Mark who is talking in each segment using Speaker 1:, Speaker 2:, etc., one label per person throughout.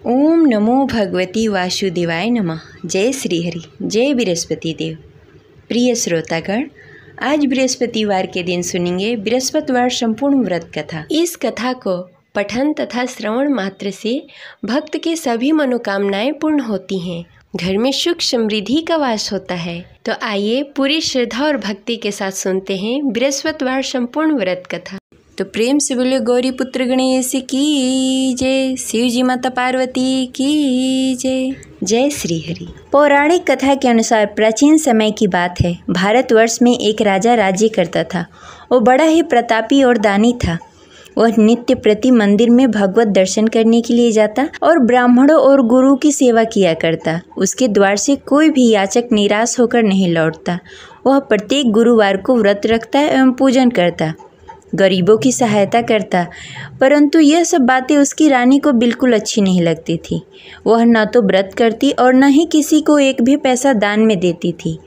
Speaker 1: ओम नमो भगवती वासुदेवाय नमः। जय श्री हरि, जय बृहस्पति देव। प्रिय श्रोतागण, आज बृहस्पतिवार के दिन सुनेंगे बृहस्पतिवार संपूर्ण व्रत कथा। इस कथा को पठन तथा श्रवण मात्र से भक्त के सभी मनोकामनाएं पूर्ण होती हैं, घर में सुख समृद्धि का वास होता है। तो आइए पूरी श्रद्धा और भक्ति के साथ सुनते हैं बृहस्पतिवार संपूर्ण व्रत कथा। तो प्रेम से बोले गौरी पुत्र गणेश की जय, शिव जी माता पार्वती की जय। जय श्री हरि। पौराणिक कथा के अनुसार प्राचीन समय की बात है। भारतवर्ष में एक राजा राज्य करता था। वो बड़ा ही प्रतापी और दानी था। वह नित्य प्रति मंदिर में भगवत दर्शन करने के लिए जाता और ब्राह्मणों और गुरु की सेवा किया करता। उसके द्वार से कोई भी याचक निराश होकर नहीं लौटता। वह प्रत्येक गुरुवार को व्रत रखता एवं पूजन करता, गरीबों की सहायता करता। परंतु यह सब बातें उसकी रानी को बिल्कुल अच्छी नहीं लगती थी। वह न तो व्रत करती और न ही किसी को एक भी पैसा दान में देती थी।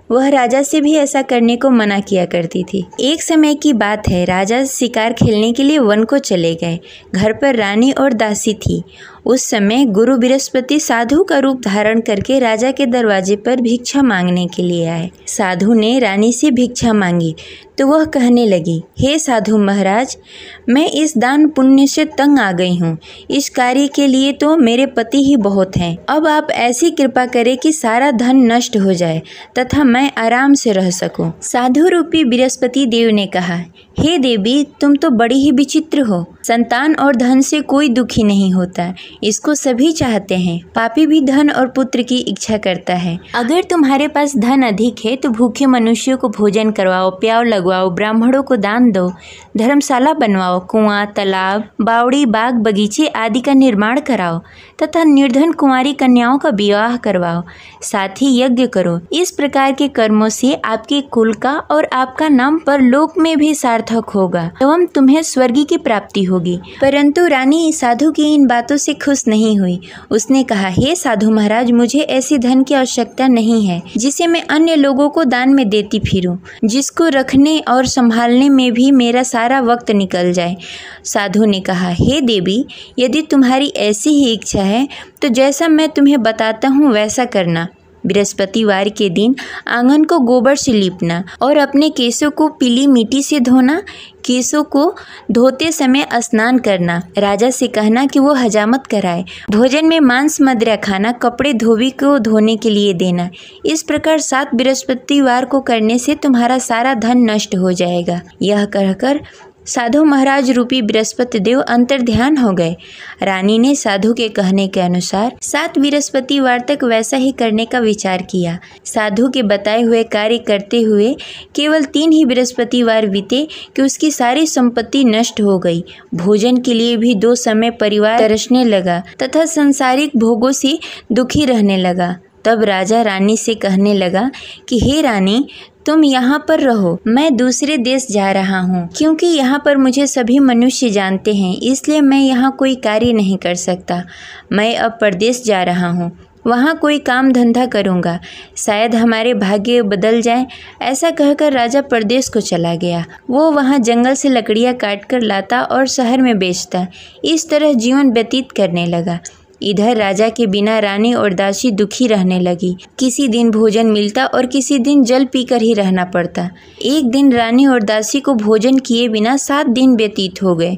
Speaker 1: वह राजा से भी ऐसा करने को मना किया करती थी। एक समय की बात है, राजा शिकार खेलने के लिए वन को चले गए। घर पर रानी और दासी थी। उस समय गुरु बृहस्पति साधु का रूप धारण करके राजा के दरवाजे पर भिक्षा मांगने के लिए आए। साधु ने रानी से भिक्षा मांगी तो वह कहने लगी, हे साधु महाराज, मैं इस दान पुण्य से तंग आ गई हूँ। इस कार्य के लिए तो मेरे पति ही बहुत हैं। अब आप ऐसी कृपा करें कि सारा धन नष्ट हो जाए तथा मैं आराम से रह सकूं। साधु रूपी बृहस्पति देव ने कहा, हे देवी, तुम तो बड़ी ही विचित्र हो। संतान और धन से कोई दुखी नहीं होता, इसको सभी चाहते हैं। पापी भी धन और पुत्र की इच्छा करता है। अगर तुम्हारे पास धन अधिक है तो भूखे मनुष्यों को भोजन करवाओ, प्याव लगवाओ, ब्राह्मणों को दान दो, धर्मशाला बनवाओ, कुआं, तालाब, बावड़ी, बाग, बगीचे आदि का निर्माण कराओ तथा निर्धन कुंवारी कन्याओं का विवाह करवाओ। साथ ही यज्ञ करो। इस प्रकार के कर्मों से आपके कुल का और आपका नाम परलोक में भी सार्थक होगा एवं तुम्हें स्वर्ग की प्राप्ति होगी। परंतु रानी साधु की इन बातों से खुश नहीं हुई। उसने कहा, हे साधु महाराज, मुझे ऐसी धन की आवश्यकता नहीं है जिसे मैं अन्य लोगों को दान में देती फिरूं, जिसको रखने और संभालने में भी मेरा सारा वक्त निकल जाए। साधु ने कहा, हे देवी, यदि तुम्हारी ऐसी ही इच्छा है तो जैसा मैं तुम्हें बताता हूँ वैसा करना। बृहस्पतिवार के दिन आंगन को गोबर से लीपना और अपने केसों को पीली मिट्टी से धोना। केसों को धोते समय स्नान करना। राजा से कहना कि वो हजामत कराए। भोजन में मांस मदिरा खाना, कपड़े धोबी को धोने के लिए देना। इस प्रकार 7 बृहस्पतिवार को करने से तुम्हारा सारा धन नष्ट हो जाएगा। यह कहकर साधु महाराज रूपी बृहस्पति देव अंतर्ध्यान हो गए। रानी ने साधु के कहने के अनुसार 7 बृहस्पतिवार तक वैसा ही करने का विचार किया। साधु के बताए हुए कार्य करते हुए केवल 3 ही बृहस्पतिवार बीते कि उसकी सारी संपत्ति नष्ट हो गई। भोजन के लिए भी 2 समय परिवार तरसने लगा तथा सांसारिक भोगों से दुखी रहने लगा। तब राजा रानी से कहने लगा कि हे रानी, तुम यहाँ पर रहो, मैं दूसरे देश जा रहा हूँ। क्योंकि यहाँ पर मुझे सभी मनुष्य जानते हैं, इसलिए मैं यहाँ कोई कार्य नहीं कर सकता। मैं अब परदेश जा रहा हूँ, वहाँ कोई काम धंधा करूँगा, शायद हमारे भाग्य बदल जाए। ऐसा कहकर राजा परदेश को चला गया। वो वहाँ जंगल से लकड़ियाँ काट कर लाता और शहर में बेचता। इस तरह जीवन व्यतीत करने लगा। इधर राजा के बिना रानी और दासी दुखी रहने लगी। किसी दिन भोजन मिलता और किसी दिन जल पीकर ही रहना पड़ता। एक दिन रानी और दासी को भोजन किए बिना 7 दिन व्यतीत हो गए।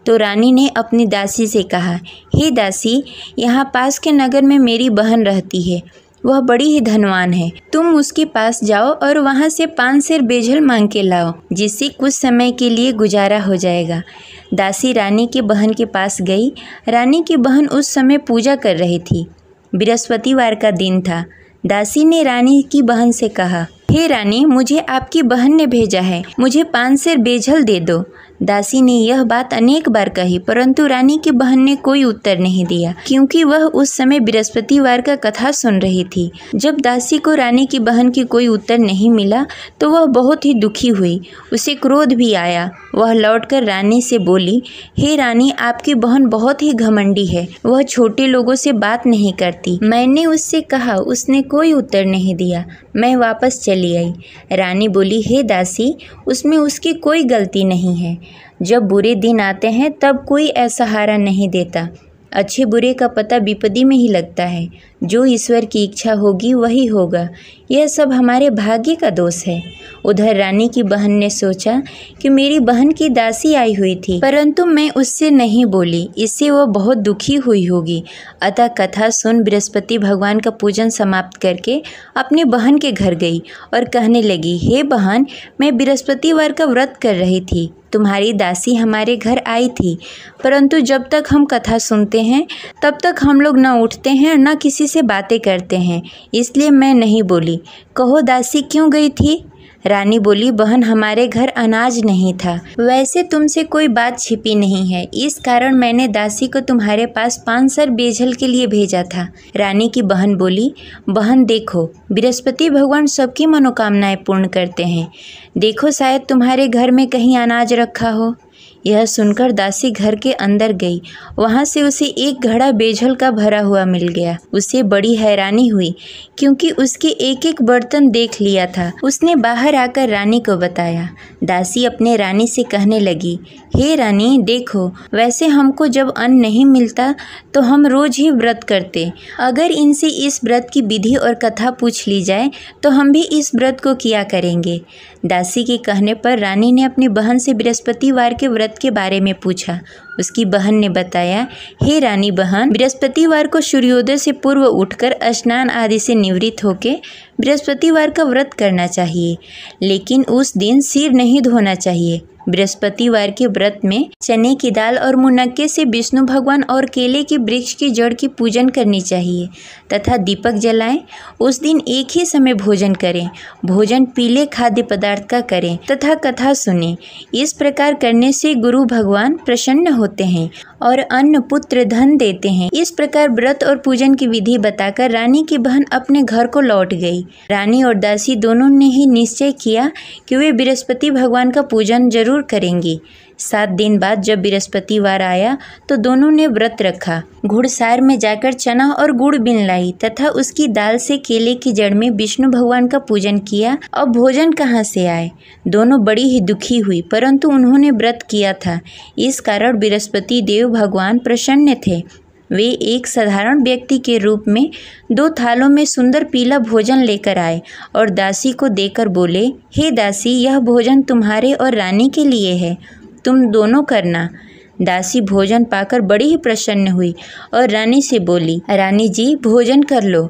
Speaker 1: तो रानी ने अपनी दासी से कहा, हे दासी, यहाँ पास के नगर में मेरी बहन रहती है। वह बड़ी ही धनवान है। तुम उसके पास जाओ और वहाँ से 5 सेर बेजल मांग के लाओ, जिससे कुछ समय के लिए गुजारा हो जाएगा। दासी रानी की बहन के पास गई। रानी की बहन उस समय पूजा कर रही थी। बृहस्पतिवार का दिन था। दासी ने रानी की बहन से कहा, हे रानी, मुझे आपकी बहन ने भेजा है, मुझे 5 सेर बेजल दे दो। दासी ने यह बात अनेक बार कही, परंतु रानी की बहन ने कोई उत्तर नहीं दिया, क्योंकि वह उस समय बृहस्पतिवार का कथा सुन रही थी। जब दासी को रानी की बहन की कोई उत्तर नहीं मिला तो वह बहुत ही दुखी हुई। उसे क्रोध भी आया। वह लौटकर रानी से बोली, हे रानी, आपकी बहन बहुत ही घमंडी है। वह छोटे लोगों से बात नहीं करती। मैंने उससे कहा, उसने कोई उत्तर नहीं दिया। मैं वापस चली आई। रानी बोली, हे दासी, उसमें उसकी कोई गलती नहीं है। जब बुरे दिन आते हैं तब कोई असहारा नहीं देता। अच्छे बुरे का पता विपत्ति में ही लगता है। जो ईश्वर की इच्छा होगी वही होगा। यह सब हमारे भाग्य का दोष है। उधर रानी की बहन ने सोचा कि मेरी बहन की दासी आई हुई थी, परंतु मैं उससे नहीं बोली, इससे वह बहुत दुखी हुई होगी। अतः कथा सुन बृहस्पति भगवान का पूजन समाप्त करके अपनी बहन के घर गई और कहने लगी, हे बहन, मैं बृहस्पतिवार का व्रत कर रही थी। तुम्हारी दासी हमारे घर आई थी, परंतु जब तक हम कथा सुनते हैं तब तक हम लोग न उठते हैं न किसी से बातें करते हैं, इसलिए मैं नहीं बोली। कहो दासी क्यों गई थी? रानी बोली, बहन, हमारे घर अनाज नहीं था। वैसे तुमसे कोई बात छिपी नहीं है, इस कारण मैंने दासी को तुम्हारे पास 5 सर बेजल के लिए भेजा था। रानी की बहन बोली, बहन देखो, बृहस्पति भगवान सबकी मनोकामनाएं पूर्ण करते हैं। देखो शायद तुम्हारे घर में कहीं अनाज रखा हो। यह सुनकर दासी घर के अंदर गई। वहाँ से उसे एक घड़ा बेजल का भरा हुआ मिल गया। उसे बड़ी हैरानी हुई क्योंकि उसके एक एक बर्तन देख लिया था। उसने बाहर आकर रानी को बताया। दासी अपने रानी से कहने लगी, हे रानी, देखो, वैसे हमको जब अन्न नहीं मिलता तो हम रोज ही व्रत करते। अगर इनसे इस व्रत की विधि और कथा पूछ ली जाए तो हम भी इस व्रत को किया करेंगे। दासी के कहने पर रानी ने अपनी बहन से बृहस्पतिवार के व्रत के बारे में पूछा। उसकी बहन ने बताया, हे रानी बहन, बृहस्पतिवार को सूर्योदय से पूर्व उठकर स्नान आदि से निवृत्त होकर बृहस्पतिवार का व्रत करना चाहिए, लेकिन उस दिन सिर नहीं धोना चाहिए। बृहस्पतिवार के व्रत में चने की दाल और मुनक्के से विष्णु भगवान और केले के वृक्ष की जड़ की पूजन करनी चाहिए तथा दीपक जलाएं। उस दिन एक ही समय भोजन करें। भोजन पीले खाद्य पदार्थ का करें तथा कथा सुनें। इस प्रकार करने से गुरु भगवान प्रसन्न होते हैं और अन्न पुत्र धन देते हैं। इस प्रकार व्रत और पूजन की विधि बताकर रानी की बहन अपने घर को लौट गई। रानी और दासी दोनों ने ही निश्चय किया कि वे बृहस्पति भगवान का पूजन जरूर करेंगी। 7 दिन बाद जब बृहस्पतिवार आया तो दोनों ने व्रत रखा। घुड़सार में जाकर चना और गुड़ बीन लाई तथा उसकी दाल से केले की जड़ में विष्णु भगवान का पूजन किया। अब भोजन कहाँ से आए? दोनों बड़ी ही दुखी हुई, परंतु उन्होंने व्रत किया था, इस कारण बृहस्पति देव भगवान प्रसन्न थे। वे एक साधारण व्यक्ति के रूप में 2 थालों में सुंदर पीला भोजन लेकर आए और दासी को देकर बोले, हे दासी, यह भोजन तुम्हारे और रानी के लिए है, तुम दोनों करना। दासी भोजन पाकर बड़ी ही प्रसन्न हुई और रानी से बोली, रानी जी, भोजन कर लो।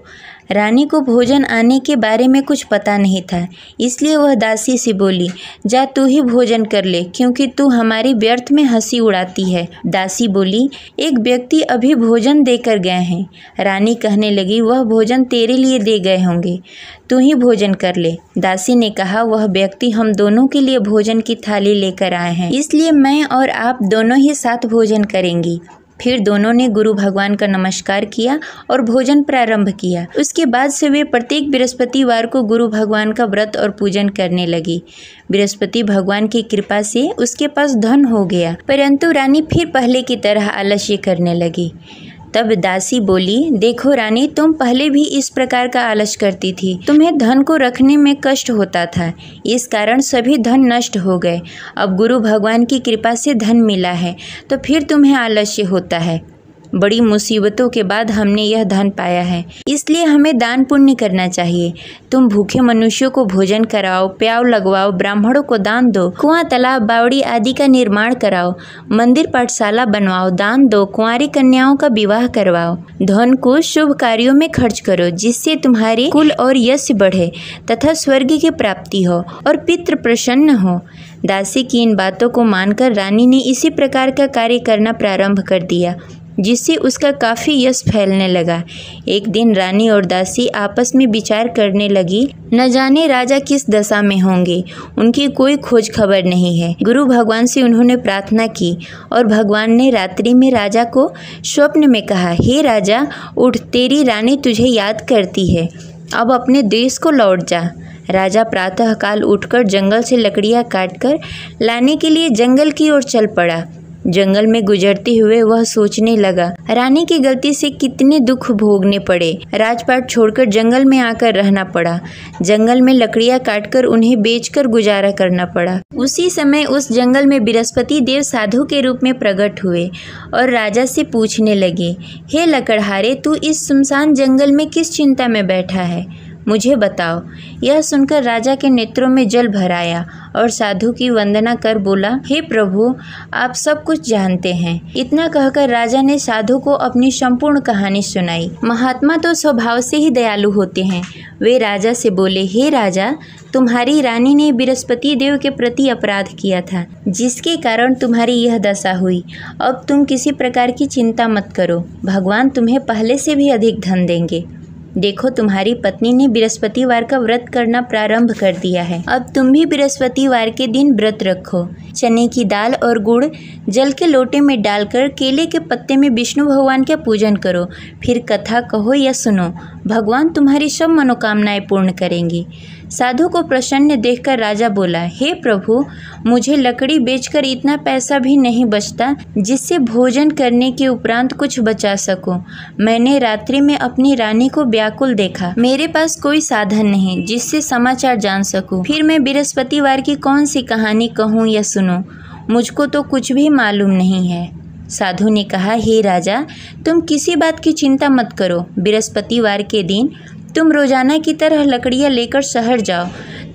Speaker 1: रानी को भोजन आने के बारे में कुछ पता नहीं था, इसलिए वह दासी से बोली, जा तू ही भोजन कर ले, क्योंकि तू हमारी व्यर्थ में हंसी उड़ाती है। दासी बोली, एक व्यक्ति अभी भोजन देकर गए हैं। रानी कहने लगी, वह भोजन तेरे लिए दे गए होंगे, तू ही भोजन कर ले। दासी ने कहा, वह व्यक्ति हम दोनों के लिए भोजन की थाली लेकर आए हैं, इसलिए मैं और आप दोनों ही साथ भोजन करेंगी। फिर दोनों ने गुरु भगवान का नमस्कार किया और भोजन प्रारंभ किया। उसके बाद से वे प्रत्येक बृहस्पतिवार को गुरु भगवान का व्रत और पूजन करने लगी। बृहस्पति भगवान की कृपा से उसके पास धन हो गया, परंतु रानी फिर पहले की तरह आलस्य करने लगी। तब दासी बोली, देखो रानी, तुम पहले भी इस प्रकार का आलस करती थी। तुम्हें धन को रखने में कष्ट होता था, इस कारण सभी धन नष्ट हो गए। अब गुरु भगवान की कृपा से धन मिला है तो फिर तुम्हें आलस्य होता है। बड़ी मुसीबतों के बाद हमने यह धन पाया है, इसलिए हमें दान पुण्य करना चाहिए। तुम भूखे मनुष्यों को भोजन कराओ, प्याव लगवाओ, ब्राह्मणों को दान दो, कुआं, तालाब, बावड़ी आदि का निर्माण कराओ, मंदिर पाठशाला बनवाओ, दान दो, कुंवारी कन्याओं का विवाह करवाओ। धन को शुभ कार्यों में खर्च करो, जिससे तुम्हारे कुल और यश बढ़े तथा स्वर्ग की प्राप्ति हो और पितृ प्रसन्न हो। दासी की इन बातों को मानकर रानी ने इसी प्रकार का कार्य करना प्रारंभ कर दिया, जिससे उसका काफ़ी यश फैलने लगा। एक दिन रानी और दासी आपस में विचार करने लगी, न जाने राजा किस दशा में होंगे, उनकी कोई खोज खबर नहीं है। गुरु भगवान से उन्होंने प्रार्थना की और भगवान ने रात्रि में राजा को स्वप्न में कहा, हे राजा, उठ, तेरी रानी तुझे याद करती है, अब अपने देश को लौट जा। राजा प्रातःकाल उठकर जंगल से लकड़ियाँ काटकर लाने के लिए जंगल की ओर चल पड़ा। जंगल में गुजरते हुए वह सोचने लगा, रानी की गलती से कितने दुख भोगने पड़े। राजपाट छोड़कर जंगल में आकर रहना पड़ा। जंगल में लकड़ियां काटकर उन्हें बेचकर गुजारा करना पड़ा। उसी समय उस जंगल में बृहस्पति देव साधु के रूप में प्रकट हुए और राजा से पूछने लगे, हे लकड़हारे, तू इस सुनसान जंगल में किस चिंता में बैठा है, मुझे बताओ। यह सुनकर राजा के नेत्रों में जल भर आया और साधु की वंदना कर बोला, हे प्रभु, आप सब कुछ जानते हैं। इतना कहकर राजा ने साधु को अपनी संपूर्ण कहानी सुनाई। महात्मा तो स्वभाव से ही दयालु होते हैं। वे राजा से बोले, हे राजा, तुम्हारी रानी ने बृहस्पति देव के प्रति अपराध किया था, जिसके कारण तुम्हारी यह दशा हुई। अब तुम किसी प्रकार की चिंता मत करो, भगवान तुम्हें पहले से भी अधिक धन देंगे। देखो, तुम्हारी पत्नी ने बृहस्पतिवार का व्रत करना प्रारंभ कर दिया है। अब तुम भी बृहस्पतिवार के दिन व्रत रखो। चने की दाल और गुड़ जल के लोटे में डालकर केले के पत्ते में विष्णु भगवान का पूजन करो। फिर कथा कहो या सुनो, भगवान तुम्हारी सब मनोकामनाएं पूर्ण करेंगे। साधु को प्रसन्न देखकर राजा बोला, हे प्रभु, मुझे लकड़ी बेचकर इतना पैसा भी नहीं बचता जिससे भोजन करने के उपरांत कुछ बचा सकूं। मैंने रात्रि में अपनी रानी को व्याकुल देखा। मेरे पास कोई साधन नहीं जिससे समाचार जान सकूं। फिर मैं बृहस्पतिवार की कौन सी कहानी कहूं या सुनूं, मुझको तो कुछ भी मालूम नहीं है। साधु ने कहा, हे राजा, तुम किसी बात की चिंता मत करो। बृहस्पतिवार के दिन तुम रोजाना की तरह लकड़ियां लेकर शहर जाओ।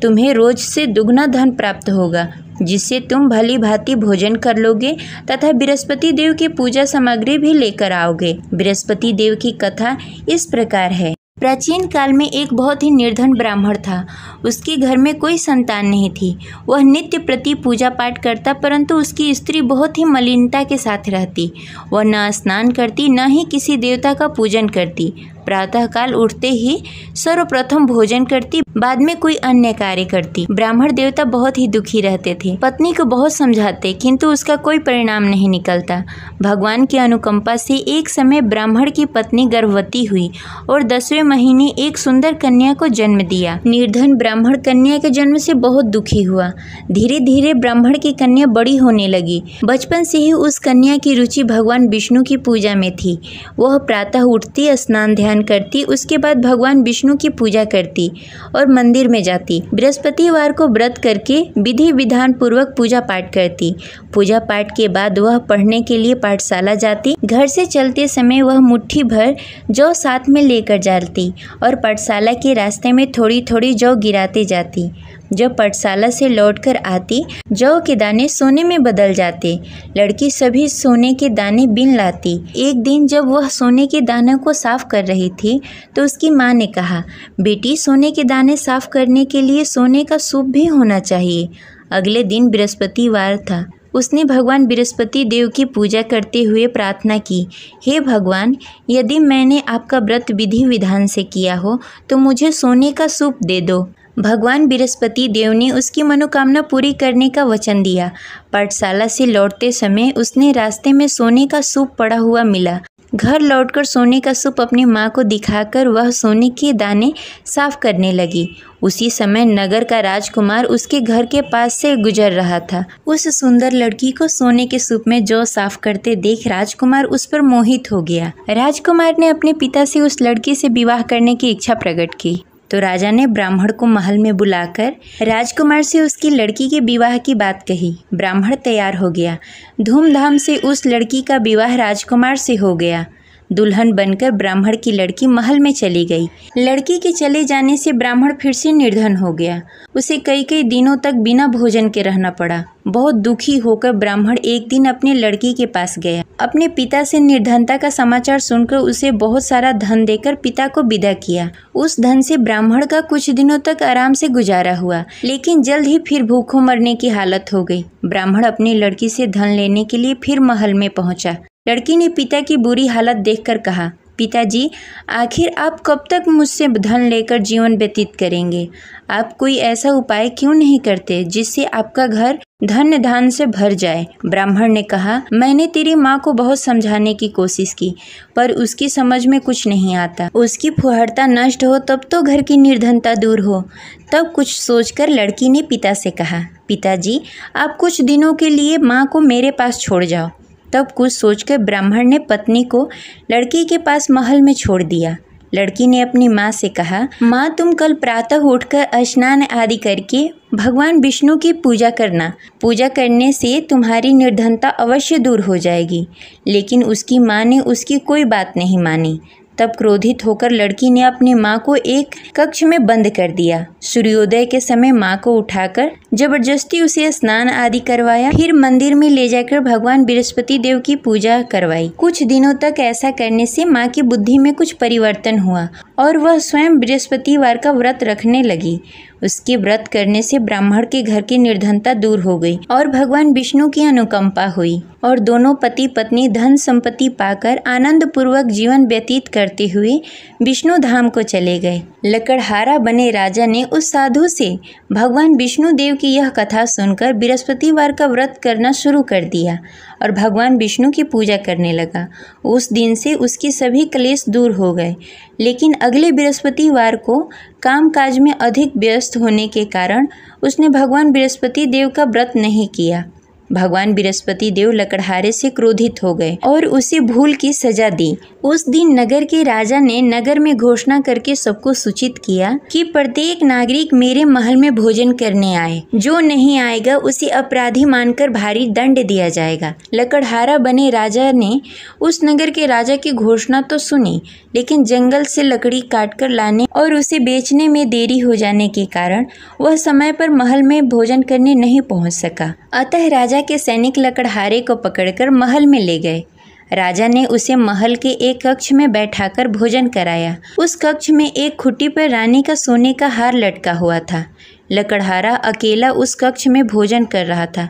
Speaker 1: तुम्हें रोज से दुगना धन प्राप्त होगा, जिससे तुम भली भांति भोजन कर लोगे तथा बृहस्पति देव की पूजा सामग्री भी लेकर आओगे। बृहस्पति देव की कथा इस प्रकार है। प्राचीन काल में एक बहुत ही निर्धन ब्राह्मण था। उसके घर में कोई संतान नहीं थी। वह नित्य प्रति पूजा पाठ करता, परंतु उसकी स्त्री बहुत ही मलिनता के साथ रहती। वह न स्नान करती, न ही किसी देवता का पूजन करती। प्रातःकाल उठते ही सर्वप्रथम भोजन करती, बाद में कोई अन्य कार्य करती। ब्राह्मण देवता बहुत ही दुखी रहते थे। पत्नी को बहुत समझाते, किंतु उसका कोई परिणाम नहीं निकलता। भगवान की अनुकंपा से एक समय ब्राह्मण की पत्नी गर्भवती हुई और 10वें महीने एक सुंदर कन्या को जन्म दिया। निर्धन ब्राह्मण कन्या के जन्म से बहुत दुखी हुआ। धीरे धीरे ब्राह्मण की कन्या बड़ी होने लगी। बचपन से ही उस कन्या की रुचि भगवान विष्णु की पूजा में थी। वह प्रातः उठती, स्नान ध्यान करती, उसके बाद भगवान विष्णु की पूजा करती और मंदिर में जाती। बृहस्पतिवार को व्रत करके विधि विधान पूर्वक पूजा पाठ करती। पूजा पाठ के बाद वह पढ़ने के लिए पाठशाला जाती। घर से चलते समय वह मुट्ठी भर जौ साथ में लेकर जाती और पाठशाला के रास्ते में थोड़ी थोड़ी जौ गिराते जाती। जब पाठशाला से लौटकर आती, जौ के दाने सोने में बदल जाते। लड़की सभी सोने के दाने बीन लाती। एक दिन जब वह सोने के दानों को साफ कर रही थी, तो उसकी माँ ने कहा, बेटी, सोने के दाने साफ करने के लिए सोने का सूप भी होना चाहिए। अगले दिन बृहस्पतिवार था। उसने भगवान बृहस्पति देव की पूजा करते हुए प्रार्थना की, हे भगवान, यदि मैंने आपका व्रत विधि विधान से किया हो तो मुझे सोने का सूप दे दो। भगवान बृहस्पति देव ने उसकी मनोकामना पूरी करने का वचन दिया। पाठशाला से लौटते समय उसने रास्ते में सोने का सूप पड़ा हुआ मिला। घर लौटकर सोने का सूप अपनी माँ को दिखाकर वह सोने के दाने साफ करने लगी। उसी समय नगर का राजकुमार उसके घर के पास से गुजर रहा था। उस सुंदर लड़की को सोने के सूप में जौ साफ करते देख राजकुमार उस पर मोहित हो गया। राजकुमार ने अपने पिता से उस लड़की से विवाह करने की इच्छा प्रकट की। तो राजा ने ब्राह्मण को महल में बुलाकर राजकुमार से उसकी लड़की के विवाह की बात कही। ब्राह्मण तैयार हो गया। धूमधाम से उस लड़की का विवाह राजकुमार से हो गया। दुल्हन बनकर ब्राह्मण की लड़की महल में चली गई। लड़की के चले जाने से ब्राह्मण फिर से निर्धन हो गया। उसे कई कई दिनों तक बिना भोजन के रहना पड़ा। बहुत दुखी होकर ब्राह्मण एक दिन अपने लड़की के पास गया। अपने पिता से निर्धनता का समाचार सुनकर उसे बहुत सारा धन देकर पिता को विदा किया। उस धन से ब्राह्मण का कुछ दिनों तक आराम से गुजारा हुआ, लेकिन जल्द ही फिर भूखों मरने की हालत हो गई। ब्राह्मण अपनी लड़की से धन लेने के लिए फिर महल में पहुंचा। लड़की ने पिता की बुरी हालत देखकर कहा, पिताजी, आखिर आप कब तक मुझसे धन लेकर जीवन व्यतीत करेंगे? आप कोई ऐसा उपाय क्यों नहीं करते जिससे आपका घर धन धान से भर जाए? ब्राह्मण ने कहा, मैंने तेरी माँ को बहुत समझाने की कोशिश की, पर उसकी समझ में कुछ नहीं आता। उसकी फुहारता नष्ट हो तब तो घर की निर्धनता दूर हो। तब कुछ सोचकर लड़की ने पिता से कहा, पिताजी, आप कुछ दिनों के लिए माँ को मेरे पास छोड़ जाओ। तब कुछ सोचकर ब्राह्मण ने पत्नी को लड़की के पास महल में छोड़ दिया। लड़की ने अपनी माँ से कहा, माँ तुम कल प्रातः उठकर स्नान आदि करके भगवान विष्णु की पूजा करना। पूजा करने से तुम्हारी निर्धनता अवश्य दूर हो जाएगी। लेकिन उसकी माँ ने उसकी कोई बात नहीं मानी। तब क्रोधित होकर लड़की ने अपनी माँ को एक कक्ष में बंद कर दिया। सूर्योदय के समय माँ को उठाकर जबरदस्ती उसे स्नान आदि करवाया। फिर मंदिर में ले जाकर भगवान बृहस्पति देव की पूजा करवाई। कुछ दिनों तक ऐसा करने से माँ की बुद्धि में कुछ परिवर्तन हुआ और वह स्वयं बृहस्पतिवार का व्रत रखने लगी। उसके व्रत करने से ब्राह्मण के घर की निर्धनता दूर हो गई और भगवान विष्णु की अनुकंपा हुई और दोनों पति पत्नी धन संपत्ति पाकर आनंद पूर्वक जीवन व्यतीत करते हुए विष्णु धाम को चले गए। लकड़हारा बने राजा ने उस साधु से भगवान विष्णु देव की यह कथा सुनकर बृहस्पतिवार का व्रत करना शुरू कर दिया और भगवान विष्णु की पूजा करने लगा। उस दिन से उसकी सभी क्लेश दूर हो गए। लेकिन अगले बृहस्पतिवार को कामकाज में अधिक व्यस्त होने के कारण उसने भगवान बृहस्पति देव का व्रत नहीं किया। भगवान बृहस्पति देव लकड़हारे से क्रोधित हो गए और उसे भूल की सजा दी। उस दिन नगर के राजा ने नगर में घोषणा करके सबको सूचित किया कि प्रत्येक नागरिक मेरे महल में भोजन करने आए। जो नहीं आएगा उसे अपराधी मानकर भारी दंड दिया जाएगा। लकड़हारा बने राजा ने उस नगर के राजा की घोषणा तो सुनी, लेकिन जंगल से लकड़ी काटकर लाने और उसे बेचने में देरी हो जाने के कारण वह समय पर महल में भोजन करने नहीं पहुंच सका। अतः राजा के सैनिक लकड़हारे को पकड़कर महल में ले गए। राजा ने उसे महल के एक कक्ष में बैठाकर भोजन कराया। उस कक्ष में एक खुट्टी पर रानी का सोने का हार लटका हुआ था। लकड़हारा अकेला उस कक्ष में भोजन कर रहा था।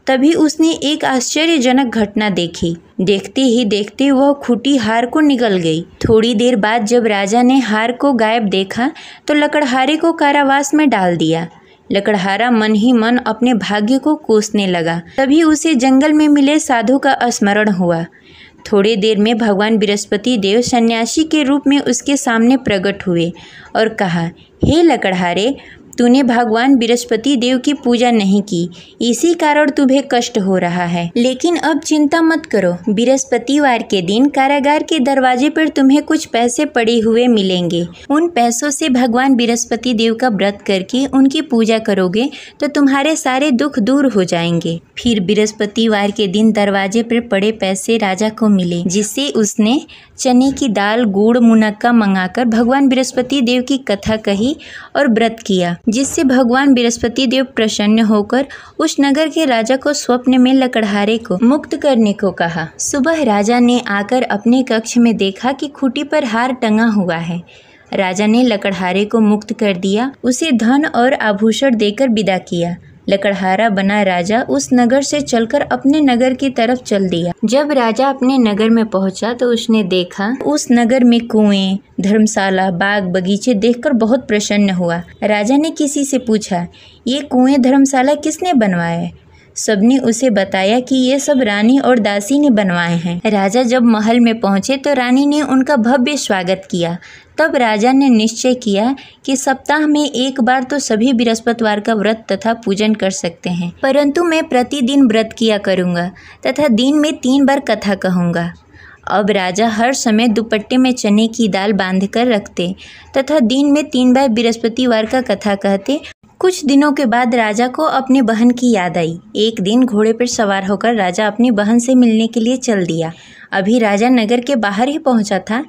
Speaker 1: तभी उसने एक आश्चर्यजनक घटना देखी। देखते ही देखते वह खुट्टी हार को निगल गई। थोड़ी देर बाद जब राजा ने हार को गायब देखा तो लकड़हारे को कारावास में डाल दिया। लकड़हारा मन ही मन अपने भाग्य को कोसने लगा। तभी उसे जंगल में मिले साधु का स्मरण हुआ। थोड़ी देर में भगवान बृहस्पति देव सन्यासी के रूप में उसके सामने प्रकट हुए और कहा, हे लकड़हारे, तूने भगवान बृहस्पति देव की पूजा नहीं की, इसी कारण तुम्हें कष्ट हो रहा है। लेकिन अब चिंता मत करो, बृहस्पतिवार के दिन कारागार के दरवाजे पर तुम्हें कुछ पैसे पड़े हुए मिलेंगे। उन पैसों से भगवान बृहस्पति देव का व्रत करके उनकी पूजा करोगे तो तुम्हारे सारे दुख दूर हो जाएंगे। फिर बृहस्पतिवार के दिन दरवाजे पर पड़े पैसे राजा को मिले, जिससे उसने चने की दाल, गुड़, मुनक्का मंगाकर भगवान बृहस्पति देव की कथा कही और व्रत किया, जिससे भगवान बृहस्पति देव प्रसन्न होकर उस नगर के राजा को स्वप्न में लकड़हारे को मुक्त करने को कहा। सुबह राजा ने आकर अपने कक्ष में देखा कि खूंटी पर हार टंगा हुआ है। राजा ने लकड़हारे को मुक्त कर दिया, उसे धन और आभूषण देकर विदा किया। लकड़हारा बना राजा उस नगर से चलकर अपने नगर की तरफ चल दिया। जब राजा अपने नगर में पहुंचा तो उसने देखा उस नगर में कुएं, धर्मशाला, बाग, बगीचे देखकर बहुत प्रसन्न हुआ। राजा ने किसी से पूछा, ये कुएं, धर्मशाला किसने बनवाए? सबने उसे बताया कि ये सब रानी और दासी ने बनवाए हैं। राजा जब महल में पहुंचे तो रानी ने उनका भव्य स्वागत किया। तब राजा ने निश्चय किया कि सप्ताह में एक बार तो सभी बृहस्पतिवार का व्रत तथा पूजन कर सकते हैं, परंतु मैं प्रतिदिन व्रत किया करूँगा तथा दिन में 3 बार कथा कहूँगा। अब राजा हर समय दुपट्टे में चने की दाल बांधकर रखते तथा दिन में 3 बार बृहस्पतिवार का कथा कहते। कुछ दिनों के बाद राजा को अपनी बहन की याद आई। एक दिन घोड़े पर सवार होकर राजा अपनी बहन से मिलने के लिए चल दिया। अभी राजा नगर के बाहर ही पहुंचा था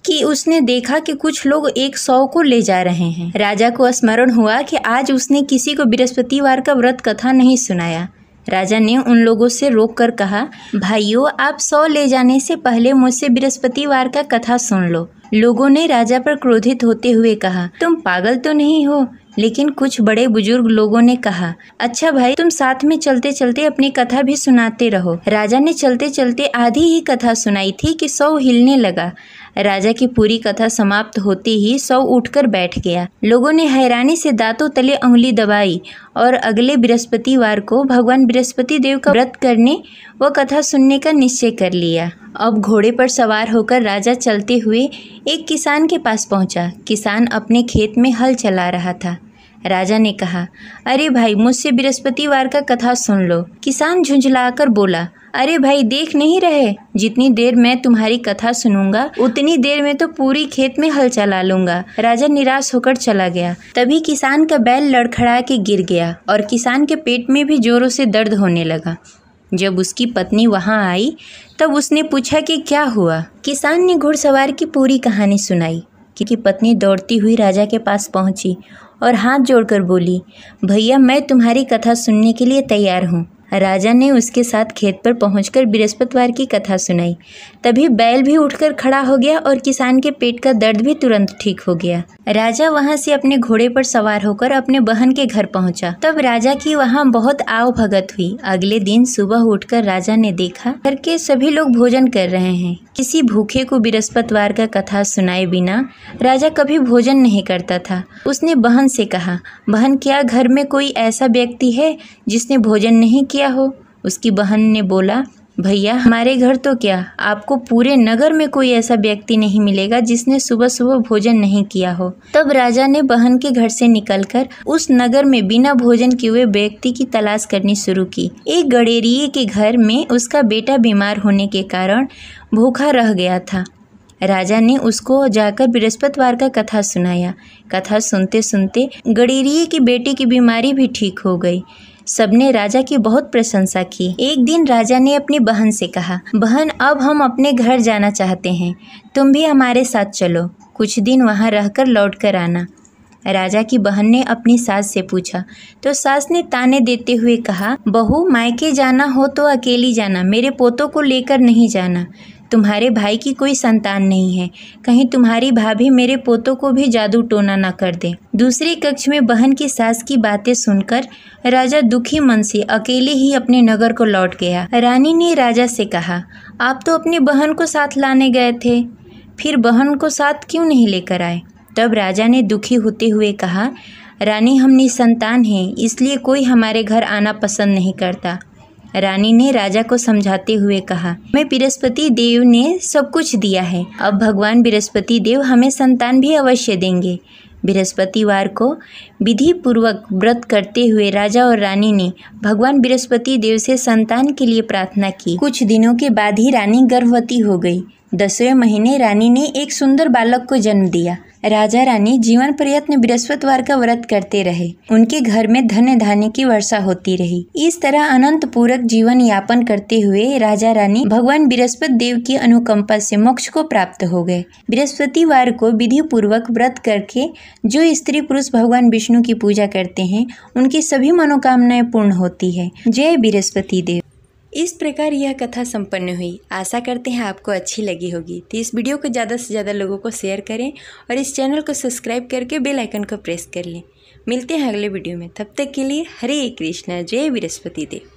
Speaker 1: कि उसने देखा कि कुछ लोग एक 100 को ले जा रहे हैं। राजा को स्मरण हुआ कि आज उसने किसी को बृहस्पतिवार का व्रत कथा नहीं सुनाया। राजा ने उन लोगों से रोककर कहा, भाइयों, आप 100 ले जाने से पहले मुझसे बृहस्पतिवार का कथा सुन लो। लोगों ने राजा पर क्रोधित होते हुए कहा, तुम पागल तो नहीं हो? लेकिन कुछ बड़े बुजुर्ग लोगों ने कहा, अच्छा भाई, तुम साथ में चलते चलते अपनी कथा भी सुनाते रहो। राजा ने चलते चलते आधी ही कथा सुनाई थी कि 100 हिलने लगा। राजा की पूरी कथा समाप्त होते ही 100 उठकर बैठ गया। लोगों ने हैरानी से दांतों तले उंगली दबाई और अगले बृहस्पतिवार को भगवान बृहस्पति देव का व्रत करने व कथा सुनने का निश्चय कर लिया। अब घोड़े पर सवार होकर राजा चलते हुए एक किसान के पास पहुंचा। किसान अपने खेत में हल चला रहा था। राजा ने कहा, अरे भाई, मुझसे बृहस्पतिवार का कथा सुन लो। किसान झुंझलाकर बोला, अरे भाई, देख नहीं रहे, जितनी देर मैं तुम्हारी कथा सुनूंगा उतनी देर में तो पूरी खेत में हल चला लूंगा। राजा निराश होकर चला गया। तभी किसान का बैल लड़खड़ा के गिर गया और किसान के पेट में भी जोरों से दर्द होने लगा। जब उसकी पत्नी वहां आई तब उसने पूछा कि क्या हुआ। किसान ने घुड़सवार की पूरी कहानी सुनाई कि पत्नी दौड़ती हुई राजा के पास पहुंची और हाथ जोड़कर बोली, भैया मैं तुम्हारी कथा सुनने के लिए तैयार हूँ। राजा ने उसके साथ खेत पर पहुंचकर बृहस्पतिवार की कथा सुनाई। तभी बैल भी उठकर खड़ा हो गया और किसान के पेट का दर्द भी तुरंत ठीक हो गया। राजा वहां से अपने घोड़े पर सवार होकर अपने बहन के घर पहुंचा। तब राजा की वहां बहुत आव भगत हुई। अगले दिन सुबह उठकर राजा ने देखा घर के सभी लोग भोजन कर रहे हैं। किसी भूखे को बृहस्पतिवार का कथा सुनाए बिना राजा कभी भोजन नहीं करता था। उसने बहन से कहा, बहन क्या घर में कोई ऐसा व्यक्ति है जिसने भोजन नहीं किया हो? उसकी बहन ने बोला, भैया हमारे घर तो क्या, आपको पूरे नगर में कोई ऐसा व्यक्ति नहीं मिलेगा जिसने सुबह सुबह भोजन नहीं किया हो। तब राजा ने बहन के घर से निकलकर उस नगर में बिना भोजन किए हुए व्यक्ति की तलाश करनी शुरू की। एक गडेरिये के घर में उसका बेटा बीमार होने के कारण भूखा रह गया था। राजा ने उसको जाकर बृहस्पतिवार का कथा सुनाया। कथा सुनते सुनते गडेरिये की बेटी की बीमारी भी ठीक हो गई। सबने राजा की बहुत प्रशंसा की। एक दिन राजा ने अपनी बहन से कहा, बहन अब हम अपने घर जाना चाहते हैं, तुम भी हमारे साथ चलो, कुछ दिन वहाँ रहकर लौट कर आना। राजा की बहन ने अपनी सास से पूछा तो सास ने ताने देते हुए कहा, बहू मायके जाना हो तो अकेली जाना, मेरे पोतों को लेकर नहीं जाना। तुम्हारे भाई की कोई संतान नहीं है, कहीं तुम्हारी भाभी मेरे पोतों को भी जादू टोना न कर दे। दूसरे कक्ष में बहन की सास की बातें सुनकर राजा दुखी मन से अकेले ही अपने नगर को लौट गया। रानी ने राजा से कहा, आप तो अपनी बहन को साथ लाने गए थे, फिर बहन को साथ क्यों नहीं लेकर आए? तब राजा ने दुखी होते हुए कहा, रानी हम निसंतान हैं, इसलिए कोई हमारे घर आना पसंद नहीं करता। रानी ने राजा को समझाते हुए कहा, मैं बृहस्पति देव ने सब कुछ दिया है, अब भगवान बृहस्पति देव हमें संतान भी अवश्य देंगे। बृहस्पतिवार को विधि पूर्वक व्रत करते हुए राजा और रानी ने भगवान बृहस्पति देव से संतान के लिए प्रार्थना की। कुछ दिनों के बाद ही रानी गर्भवती हो गई। 10वें महीने रानी ने एक सुंदर बालक को जन्म दिया। राजा रानी जीवन प्रयत्न बृहस्पतिवार का व्रत करते रहे। उनके घर में धन धान्य की वर्षा होती रही। इस तरह अनंत पूरक जीवन यापन करते हुए राजा रानी भगवान बृहस्पति देव की अनुकंपा से मोक्ष को प्राप्त हो गए। बृहस्पतिवार को विधि पूर्वक व्रत करके जो स्त्री पुरुष भगवान विष्णु की पूजा करते हैं उनकी सभी मनोकामनाएं पूर्ण होती है। जय बृहस्पति देव। इस प्रकार यह कथा संपन्न हुई। आशा करते हैं आपको अच्छी लगी होगी। तो इस वीडियो को ज़्यादा से ज़्यादा लोगों को शेयर करें और इस चैनल को सब्सक्राइब करके बेल आइकन को प्रेस कर लें। मिलते हैं अगले वीडियो में, तब तक के लिए हरे कृष्णा। जय बृहस्पति देव।